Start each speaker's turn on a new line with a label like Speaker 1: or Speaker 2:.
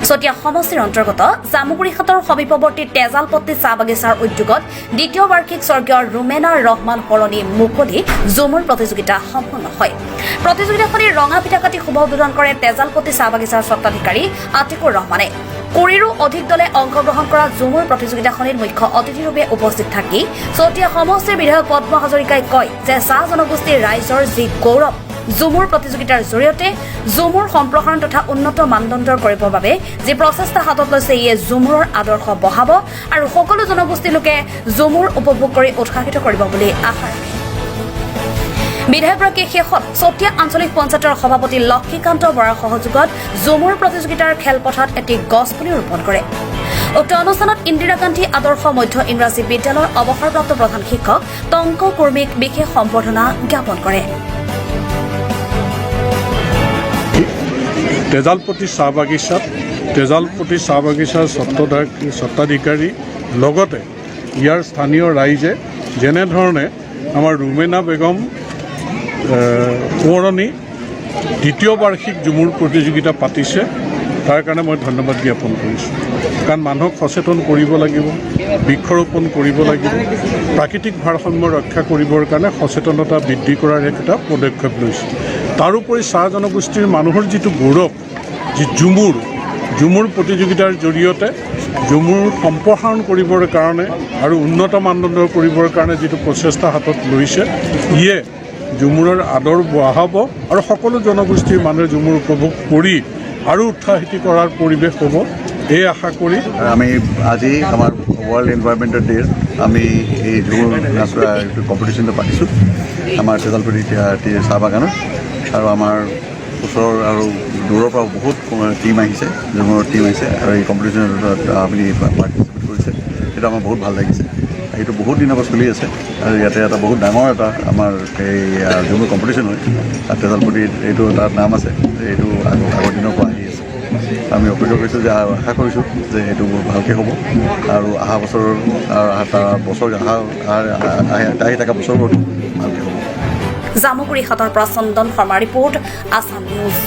Speaker 1: চতিয়া সমষ্টিৰ অন্তৰ্গত জামুগুৰিঘাটৰ সমীপৱৰ্তী তেজালপট্টি চাহ বাগিচাৰ উদ্যোগত দ্বিতীয় বাৰ্ষিক স্বৰ্গীয় ৰুমেনা ৰহমান সলনি মুকলি ঝুমুৰ প্ৰতিযোগিতা সম্পন্ন হয়। প্ৰতিযোগিতাখনিৰ ৰঙা ফিতা কাটি শুভ উদ্বোধন কৰে তেজালপট্টি চাহ বাগিচাৰ স্বত্বাধিকাৰী আতিকুৰ ৰহমানে। কুৰিৰো অধিক দলে অংশগ্ৰহণ কৰা ঝুমুৰ প্ৰতিযোগিতাখনিৰ মুখ্য অতিথিৰূপে উপস্থিত থাকি চতিয়া সমষ্টিৰ বিধায়ক পদ্ম হাজৰিকাই কয় যে চাহ জনগোষ্ঠীৰ ৰাইজৰ যি গৌৰৱ ঝুমুৰ প্ৰতিযোগিতাৰ জৰিয়তে ঝুমুৰ সম্প্ৰসাৰণ তথা উন্নত মানদণ্ডৰ কৰিবৰ বাবে যি প্ৰচেষ্টা হাতত লৈছে ইয়ে ঝুমুৰৰ আদৰ্শ বঢ়াব আৰু সকলো জনগোষ্ঠীৰ লোকে ঝুমুৰ উপভোগ কৰি উৎসাহিত কৰিব বুলি আশা ৰাখে। বিধায়কগৰাকীয়ে শেষত চতিয়া আঞ্চলিক পঞ্চায়তৰ সভাপতি লক্ষীকান্ত বৰাৰ সহযোগত ঝুমুৰ প্ৰতিযোগিতাৰ খেলপথাৰত এটি গছপুলি ৰোপণ কৰে। উক্ত অনুষ্ঠানত ইন্দিৰা গান্ধী আদৰ্শ মধ্য ইংৰাজী বিদ্যালয়ৰ অৱসৰপ্ৰাপ্ত প্ৰধান শিক্ষক টংক কুৰ্মীক বিশেষ সম্বৰ্ধনা জ্ঞাপন কৰে।
Speaker 2: তেজালপট্টি চাহ বাগিচাৰ স্বত্বাধিকাৰী লগতে ইয়াৰ স্থানীয় ৰাইজে যেনেধৰণে আমাৰ ৰুমেনা বেগম কোঁৱৰণী দ্বিতীয় বাৰ্ষিক ঝুমুৰ প্ৰতিযোগিতা পাতিছে তাৰ কাৰণে মই ধন্যবাদ জ্ঞাপন কৰিছোঁ। কাৰণ মানুহক সচেতন কৰিব লাগিব, বৃক্ষৰোপণ কৰিব লাগিব, প্ৰাকৃতিক ভাৰসাম্য ৰক্ষা কৰিবৰ কাৰণে সচেতনতা বৃদ্ধি কৰাৰ এটা পদক্ষেপ লৈছে। তাৰোপৰি চাহ জনগোষ্ঠীৰ মানুহৰ যিটো গৌৰৱ, যি ঝুমুৰ প্ৰতিযোগিতাৰ জৰিয়তে ঝুমুৰ সম্প্ৰসাৰণ কৰিবৰ কাৰণে আৰু উন্নত মানদণ্ডৰ কৰিবৰ কাৰণে যিটো প্ৰচেষ্টা হাতত লৈছে ইয়ে ঝুমুৰৰ আদৰ বঢ়াব আৰু সকলো জনগোষ্ঠীৰ মানুহে ঝুমুৰ উপভোগ কৰি আৰু উৎসাহিত কৰাৰ পৰিৱেশ হ'ব এই আশা কৰি
Speaker 3: আমি আজি আমাৰ ৱৰ্ল্ড এনভাইৰনমেণ্টেল ডে আমি এই ঝুমুৰ নাচ কম্পিটিশ্যনটো পাতিছোঁ আমাৰ তেজালপট্টি চাহ বাগানত। আৰু আমাৰ ওচৰৰ আৰু দূৰৰ পৰা বহুত টীম আহিছে, ঝুমুৰৰ টীম আহিছে আৰু এই কম্পিটিশ্যনত আপুনি পাৰ্টিচিপেট কৰিছে, সেইটো আমাৰ বহুত ভাল লাগিছে। এইটো বহুত দিনৰ পৰা চলি আছে আৰু ইয়াতে এটা বহুত ডাঙৰ এটা আমাৰ এই ঝুমুৰ কম্পিটিশ্যন হয়। আৰু তেজালপট্টিত এইটো এটা নাম আছে, এইটো আগৰ দিনৰ পৰা আহি আছে। আমি অপেক্ষা কৰিছোঁ যে আশা কৰিছোঁ যে এইটো ভালকৈ হ'ব আৰু অহা বছৰৰ আহি থকা বছৰবোৰতো ভালকৈ হ'ব।
Speaker 1: জামুগুৰিঘাটৰ পৰা চন্দন শৰ্মা ৰিপৰ্ট, আছাম নিউজ।